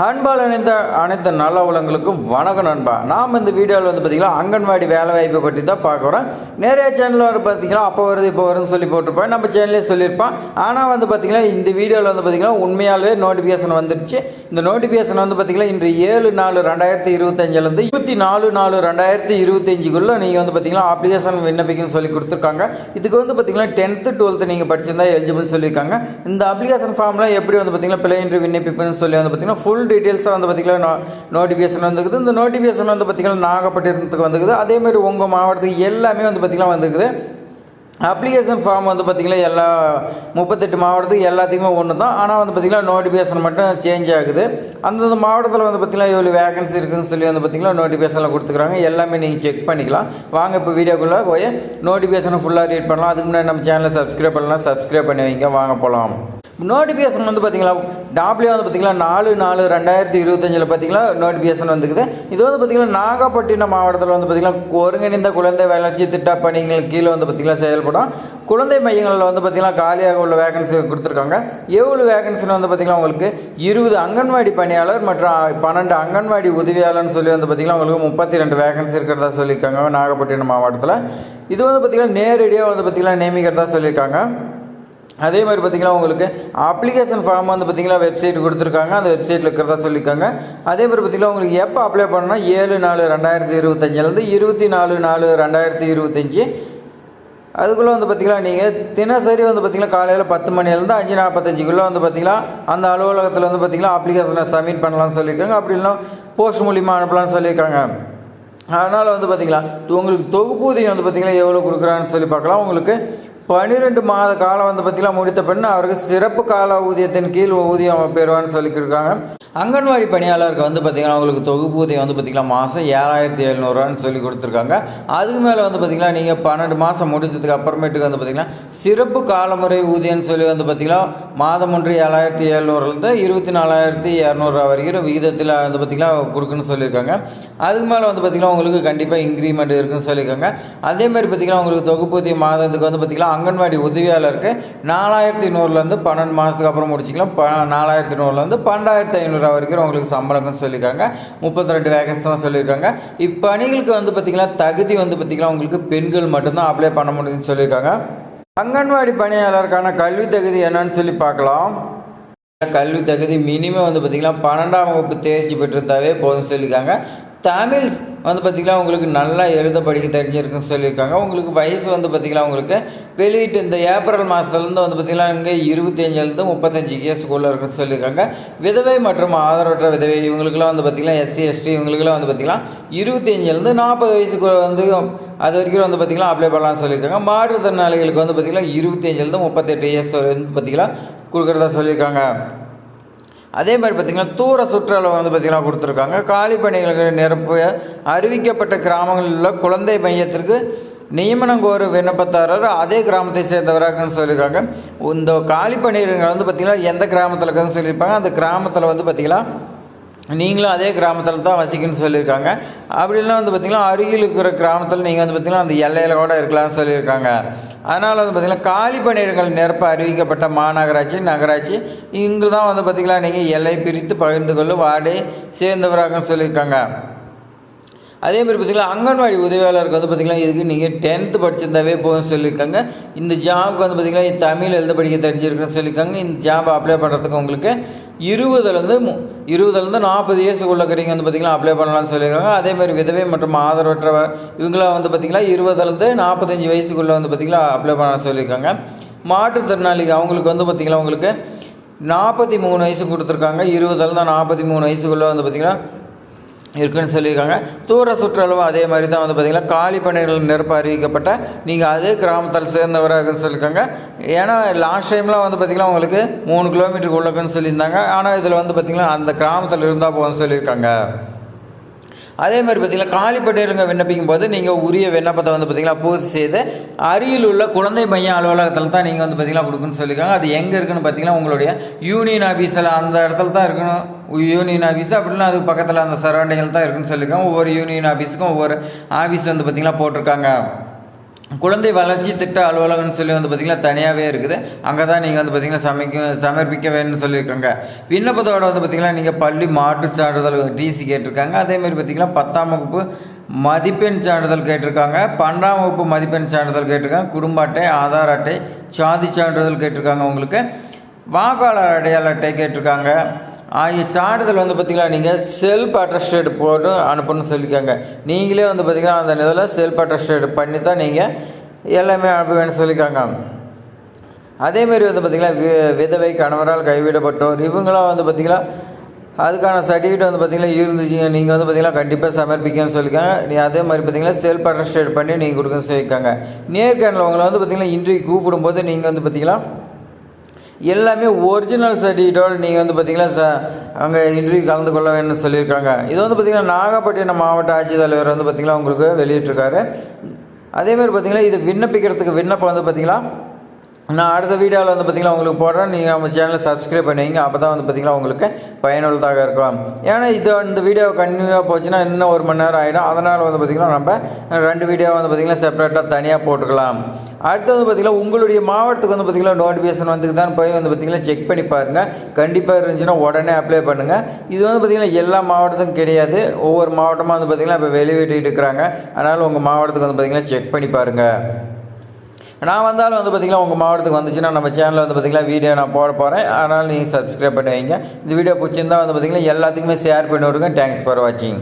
அன்பால் அனைத்து நல்ல உலகங்களுக்கும் வணக்கம் நண்பா. நாம் இந்த வீடியோவில் பார்த்திங்கன்னா அங்கன்வாடி வேலை வாய்ப்பை பற்றி தான் பார்க்குறோம். நிறைய சேனலில் பார்த்திங்கன்னா அப்போ வருது இப்போ வருதுன்னு சொல்லி போட்டிருப்பேன், நம்ம சேனலே சொல்லியிருப்பான். ஆனால் பார்த்திங்கன்னா இந்த வீடியோவில் பார்த்திங்கன்னா உண்மையாகவே நோட்டிஃபிகேஷன் வந்துருச்சு. இந்த நோட்டிஃபிகேஷன் பார்த்திங்கன்னா இன்று 7/4/2025 24/4/2025 நீங்கள் பார்த்திங்கன்னா அப்ளிகேஷன் விண்ணப்பிக்கணும்னு சொல்லி கொடுத்துருக்காங்க. இதுக்கு பார்த்திங்கன்னா 10th 12th நீங்கள் படிச்சிருந்தா எலிஜிபிள்னு சொல்லியிருக்காங்க. இந்த அப்ளிகேஷன் ஃபார்மில் எப்படி பார்த்திங்கன்னா பிள்ளைன்று விண்ணப்பிப்புன்னு சொல்லி பார்த்திங்கன்னா ஃபுல் டீட்டெயில்ஸாக பார்த்திங்கன்னா நோட்டிஃபிகேஷன் வந்துக்குது. இந்த நோட்டிஃபிகேஷன் பார்த்திங்கன்னா நாகப்பட்டினத்துக்கு வந்துக்குது. அதேமாதிரி உங்கள் மாவட்டத்துக்கு எல்லாமே பார்த்திங்கன்னா வந்துக்குது. அப்ளிகேஷன் ஃபார்ம் பார்த்திங்கன்னா எல்லா 38 மாவட்டத்துக்கு எல்லாத்தையுமே ஒன்று தான். ஆனால் பார்த்திங்கன்னா நோட்டிஃபிகேஷன் மட்டும் சேஞ்ச் ஆகுது. அந்தந்த மாவட்டத்தில் பார்த்திங்கன்னா எவ்வளோ வேகன்சி இருக்குதுன்னு சொல்லி பார்த்திங்கன்னா நோட்டிஃபிகேஷனில் கொடுத்துக்கிறாங்க. எல்லாமே நீங்கள் செக் பண்ணிக்கலாம். வாங்க இப்போ வீடியோக்குள்ளே போய் நோட்டிஃபிகேஷனை ஃபுல்லாக ரீட் பண்ணலாம். அதுக்கு முன்னாடி நம்ம சேனலை சப்ஸ்கிரைப் பண்ணலாம், சப்ஸ்கிரைப் பண்ணி வைங்க. வாங்க போகலாம். நோட்டிஃபிகேஷன் பார்த்திங்களா டாப்லேயே பார்த்திங்கன்னா 4/4/2025 பார்த்திங்கன்னா நோட்டிஃபிகேஷன் வந்துக்குது. இது பார்த்திங்கன்னா நாகப்பட்டினம் மாவட்டத்தில் பார்த்திங்கன்னா ஒருங்கிணைந்த குழந்தை வளர்ச்சி திட்ட பணிகள் கீழே பார்த்திங்கன்னா செயல்படும் குழந்தை மையங்களில் பார்த்திங்கன்னா காலியாக உள்ள வேகன்சி கொடுத்துருக்காங்க. எவ்வளோ வேகன்சின்னு பார்த்திங்கன்னா உங்களுக்கு 20 அங்கன்வாடி பணியாளர் மற்றும் 12 அங்கன்வாடி உதவியாளர்னு சொல்லி பார்த்திங்கன்னா உங்களுக்கு 32 வேகன்சி இருக்கிறதா சொல்லியிருக்காங்க நாகப்பட்டினம் மாவட்டத்தில். இது பார்த்திங்கன்னா நேரடியாக பார்த்திங்கன்னா நியமிக்கிறதா சொல்லியிருக்காங்க. அதே மாதிரி பார்த்திங்கன்னா உங்களுக்கு அப்ளிகேஷன் ஃபார்ம் பார்த்திங்கன்னா வெப்சைட் கொடுத்துருக்காங்க. அந்த வெப்சைட்டில் இருக்கிறதா சொல்லியிருக்காங்க. அதே மாதிரி பார்த்திங்கன்னா உங்களுக்கு எப்போ அப்ளை பண்ணால் 7/4/2025 24/4/2025 அதுக்குள்ளே பார்த்திங்கன்னா நீங்கள் தினசரி பார்த்திங்கன்னா காலையில் 10 மணிலேருந்து 5:45 பார்த்திங்கன்னா அந்த அலுவலகத்தில் பார்த்திங்கன்னா அப்ளிகேஷனை சப்மிட் பண்ணலாம்னு சொல்லியிருக்காங்க. அப்படி இல்லைனா போஸ்ட் மூலிமா அனுப்பலாம்னு சொல்லியிருக்காங்க. அதனால் பார்த்திங்கன்னா உங்களுக்கு தொகுப்பூதியம் பார்த்திங்கன்னா எவ்வளோ கொடுக்குறான்னு சொல்லி பார்க்கலாம். உங்களுக்கு 12 மாத காலம் பார்த்திங்கன்னா முடித்த பெண் அவருக்கு சிறப்பு கால ஊதியத்தின் கீழ் ஊதியம் பெறுவான்னு சொல்லியிருக்காங்க. அங்கன்வாடி பணியாளருக்கு பார்த்திங்கன்னா அவங்களுக்கு தொகுப்பூதியம் பார்த்திங்கன்னா மாதம் 7,700 சொல்லி கொடுத்துருக்காங்க. அதுக்கு மேலே பார்த்திங்கன்னா நீங்கள் 12 மாதம் முடிச்சதுக்கு அப்புறமேட்டுக்கு பார்த்திங்கன்னா சிறப்பு காலமுறை ஊதியம்னு சொல்லி பார்த்திங்கன்னா மாதம் ஒன்று 7,700 24,200 வரைக்கும் விகிதத்தில் பார்த்திங்கன்னா கொடுக்குன்னு சொல்லியிருக்காங்க. அதுக்கு மேலே பார்த்திங்கன்னா உங்களுக்கு கண்டிப்பாக இன்க்ரிமெண்ட் இருக்குன்னு சொல்லியிருக்காங்க. அதேமாதிரி பார்த்திங்கன்னா உங்களுக்கு தொகுப்பூதியம் மாதத்துக்கு பார்த்திங்கன்னா அங்கன்வாடி உதவியாளருக்கு 4,100 12 மாதத்துக்கு அப்புறம் முடிச்சிக்கலாம். 4,100 12,500 வரைக்கும் உங்களுக்கு சம்பளம்னு சொல்லியிருக்காங்க. 32 வேகன்ஸும் சொல்லியிருக்காங்க. இப்பணிகளுக்கு பார்த்திங்கன்னா தகுதி பார்த்திங்கன்னா உங்களுக்கு பெண்கள் மட்டும்தான் அப்ளை பண்ண முடியும்னு சொல்லியிருக்காங்க. அங்கன்வாடி பணியாளருக்கான கல்வி தகுதி என்னன்னு சொல்லி பார்க்கலாம். கல்வி தகுதி மினிமம் பார்த்திங்கன்னா 12ஆம் வகுப்பு தேர்ச்சி பெற்றிருந்தாவே போதும் சொல்லியிருக்காங்க. தமிழ் பார்த்திங்கன்னா உங்களுக்கு நல்லா எழுத படிக்க தெரிஞ்சிருக்குன்னு சொல்லியிருக்காங்க. உங்களுக்கு வயசு பார்த்திங்கன்னா உங்களுக்கு வெளியிட்டு இந்த ஏப்ரல் மாதத்துலேருந்து பார்த்திங்கன்னா இங்கே 25 35 இயர்ஸுக்குள்ளே இருக்குன்னு சொல்லியிருக்காங்க. விதவை மற்றும் ஆதரவற்ற விதவை இவங்களுக்குலாம் பார்த்திங்கன்னா SC ST இவங்களுக்குலாம் பார்த்திங்கன்னா 25 40 வயசுக்கு அது வரைக்கும் பார்த்திங்கன்னா அப்ளை பண்ணலாம்னு சொல்லியிருக்காங்க. மாற்றுத்திறனாளிகளுக்கு பார்த்திங்கன்னா 25 38 இயர்ஸ் பார்த்திங்கன்னா கொடுக்குறதா சொல்லியிருக்காங்க. அதே மாதிரி பார்த்திங்கன்னா தூர சுற்றளவு பார்த்திங்கன்னா கொடுத்துருக்காங்க. காலி பணிகளுக்கு நிரப்ப அறிவிக்கப்பட்ட கிராமங்களில் உள்ள குழந்தை மையத்திற்கு நியமனம் கோரு விண்ணப்பதாரர் அதே கிராமத்தை சேர்ந்தவராகன்னு சொல்லியிருக்காங்க. இந்த காலி பணியிடங்கள் பார்த்திங்கன்னா எந்த கிராமத்தில் இருக்குதுன்னு சொல்லியிருப்பாங்க. அந்த கிராமத்தில் பார்த்திங்கன்னா நீங்களும் அதே கிராமத்தில் தான் வசிக்கணும்னு சொல்லியிருக்காங்க. அப்படிலாம் பார்த்திங்கன்னா அருகில் இருக்கிற கிராமத்தில் நீங்கள் பார்த்திங்கன்னா அந்த எல்லையில் கூட இருக்கலாம்னு சொல்லியிருக்காங்க. அதனால் பார்த்திங்கன்னா காலி பணியிடங்கள் நிரப்ப அறிவிக்கப்பட்ட மாநகராட்சி நகராட்சி இங்கு தான் பார்த்திங்கன்னா நீங்கள் எல்லை பிரித்து பகிர்ந்து கொள்ளும் வார்டை சேர்ந்தவராக சொல்லியிருக்காங்க. அதேமாதிரி பார்த்திங்கன்னா அங்கன்வாடி உதவியாளருக்கு பார்த்திங்கன்னா இதுக்கு நீங்கள் 10th படிச்சிருந்தாவே போதும்னு சொல்லியிருக்காங்க. இந்த ஜாபுக்கு பார்த்திங்கன்னா தமிழ் எழுத படிக்க தெரிஞ்சிருக்குன்னு சொல்லியிருக்காங்க. இந்த ஜாப் அப்ளை பண்ணுறதுக்கு உங்களுக்கு 20 40 இயர்ஸுக்குள்ள இருக்கிறீங்க பார்த்திங்கன்னா அப்ளை பண்ணலாம்னு சொல்லியிருக்காங்க. அதேமாதிரி விதவை மற்றும் ஆதரவற்றவர் இவங்களாம் பார்த்திங்கன்னா 20 45 வயசுக்குள்ளே பார்த்திங்கன்னா அப்ளை பண்ண சொல்லியிருக்காங்க. மாற்றுத்திறனாளிகள் அவங்களுக்கு பார்த்திங்கன்னா உங்களுக்கு 43 வயசு கொடுத்துருக்காங்க. 20 43 வயசுக்குள்ளே பார்த்திங்கன்னா இருக்குன்னு சொல்லியிருக்காங்க. தூர சுற்றளவு அதே மாதிரி தான் பார்த்திங்கன்னா காலி பணிகள் நிரப்ப அறிவிக்கப்பட்ட நீங்கள் அதே கிராமத்தில் சேர்ந்தவராக சொல்லியிருக்காங்க. ஏன்னா லாஸ்ட் டைம்லாம் பார்த்திங்கன்னா உங்களுக்கு 3 கிலோமீட்டருக்கு உள்ளக்குன்னு சொல்லியிருந்தாங்க. ஆனால் இதில் பார்த்திங்கன்னா அந்த கிராமத்தில் இருந்தால் போதும்னு சொல்லியிருக்காங்க. அதே மாதிரி பார்த்திங்கன்னா காலி பணியிடங்க விண்ணப்பிக்கும் போது நீங்கள் உரிய விண்ணப்பத்தை பார்த்திங்கன்னா பூர்த்தி செய்து அருகில் உள்ள குழந்தை மைய அலுவலகத்தில் தான் நீங்கள் பார்த்திங்கன்னா கொடுக்குன்னு சொல்லியிருக்காங்க. அது எங்கே இருக்குதுன்னு பார்த்திங்கன்னா உங்களுடைய யூனியன் ஆஃபீஸில் அந்த இடத்துல தான் இருக்கணும். யூனியன் ஆஃபீஸ் அப்படின்னா அதுக்கு பக்கத்தில் அந்த சரௌண்டிங்கில் தான் இருக்குன்னு சொல்லியிருக்காங்க. ஒவ்வொரு யூனியன் ஆஃபீஸுக்கும் ஒவ்வொரு ஆஃபீஸ் பார்த்திங்கன்னா போட்டிருக்காங்க. குழந்தை வளர்ச்சி திட்ட அலுவலகம்னு சொல்லி வந்து பார்த்திங்கன்னா தனியாகவே இருக்குது. அங்கே தான் நீங்கள் வந்து பார்த்திங்கன்னா சமர்ப்பிக்க வேணும்னு சொல்லியிருக்காங்க. விண்ணப்பத்தோடு வந்து பார்த்திங்கன்னா நீங்கள் பள்ளி மாற்றுச் சான்றிதழ் டிசி கேட்டிருக்காங்க. அதேமாதிரி பார்த்திங்கன்னா 10ஆம் வகுப்பு மதிப்பெண் சான்றிதழ் கேட்டிருக்காங்க. 12ஆம் வகுப்பு மதிப்பெண் சான்றிதழ் கேட்டிருக்காங்க. குடும்ப அட்டை, ஆதார் அட்டை, சாதி சான்றிதழ் கேட்டிருக்காங்க. உங்களுக்கு வாக்காளர் அடையாள அட்டை கேட்டிருக்காங்க. ஆகிய சான்றிதழ் வந்து பார்த்திங்கன்னா நீங்கள் செல்ஃப் அட்டஸ்டேட் போட்டு அனுப்பணும்னு சொல்லியிருக்காங்க. நீங்களே வந்து பார்த்திங்கன்னா அந்த இதில் செல்ஃப் அட்டஸ்டேட் பண்ணி தான் நீங்கள் எல்லாமே அனுப்ப வேணும்னு சொல்லியிருக்காங்க. அதேமாரி வந்து பார்த்திங்கன்னா விதவை, கணவரால் கைவிடப்பட்டோர் இவங்களாம் வந்து பார்த்திங்கன்னா அதுக்கான சர்டிஃபிகேட் வந்து பார்த்திங்கன்னா இருந்துச்சு நீங்கள் வந்து பார்த்திங்கன்னா கண்டிப்பாக சமர்ப்பிக்கணும்னு சொல்லியிருக்காங்க. அதே மாதிரி பார்த்திங்கன்னா செல்ஃப் அட்டஸ்டேட் பண்ணி நீங்கள் கொடுக்கணும்னு சொல்லியிருக்காங்க. நேர்காணல் உங்களை வந்து பார்த்திங்கன்னா இன்றைக்கு கூப்பிடும்போது நீங்கள் வந்து பார்த்திங்கன்னா எல்லாமே ஒரிஜினல் சர்டிஃபிகேட்டோடு நீங்கள் வந்து பார்த்திங்கன்னா அங்கே இன்டர்வியூ கலந்து கொள்ள வேணும்னு சொல்லியிருக்காங்க. இது வந்து பார்த்திங்கன்னா நாகப்பட்டினம் மாவட்ட ஆட்சித்தலைவர் வந்து பார்த்திங்கன்னா உங்களுக்கு வெளியிட்டிருக்காரு. அதேமாதிரி பார்த்திங்கன்னா இது விண்ணப்பிக்கிறதுக்கு விண்ணப்பம் வந்து பார்த்திங்கன்னா நான் அடுத்த வீடியோவில் வந்து பார்த்திங்கன்னா உங்களுக்கு போடுறேன். நீங்கள் நம்ம சேனலை சப்ஸ்கிரைப் பண்ணுவீங்க. அப்போ தான் வந்து பார்த்திங்கன்னா உங்களுக்கு பயனுள்ளதாக இருக்கும். ஏன்னா இந்த வீடியோ கண்டினியூவாக போச்சுன்னா இன்னும் 1 மணி நேரம் ஆகிடும். அதனால் வந்து பார்த்திங்கன்னா நம்ம 2 வீடியோ வந்து பார்த்திங்கன்னா செப்பரேட்டாக தனியாக போட்டுக்கலாம். அடுத்து வந்து பார்த்திங்கன்னா உங்களுடைய மாவட்டத்துக்கு வந்து பார்த்திங்கன்னா நோட்டிஃபிகேஷன் வந்துக்குதான் போய் வந்து பார்த்திங்கன்னா செக் பண்ணி பாருங்கள். கண்டிப்பாக இருந்துச்சுன்னா உடனே அப்ளை பண்ணுங்கள். இது வந்து பார்த்திங்கன்னா எல்லா மாவட்டத்துக்கும் கிடையாது. ஒவ்வொரு மாவட்டமாக வந்து பார்த்திங்கன்னா இப்போ வெளியிட்டு இருக்கிறாங்க. அதனால் உங்கள் மாவட்டத்துக்கு வந்து பார்த்திங்கன்னா செக் பண்ணி பாருங்கள். நான் வந்தாலும் வந்து பார்த்திங்கன்னா உங்கள் மாவட்டத்துக்கு வந்துச்சுன்னா நம்ம சேனலில் வந்து பார்த்திங்கன்னா வீடியோ நான் போட போகிறேன். அதனால் நீங்கள் சப்ஸ்கிரைப் பண்ணி வைங்க. இந்த வீடியோ பிடிச்சிருந்தால் வந்து பார்த்திங்கன்னா எல்லாத்துக்குமே ஷேர் பண்ணி விடுங்க. தேங்க்ஸ் ஃபார் வாட்சிங்.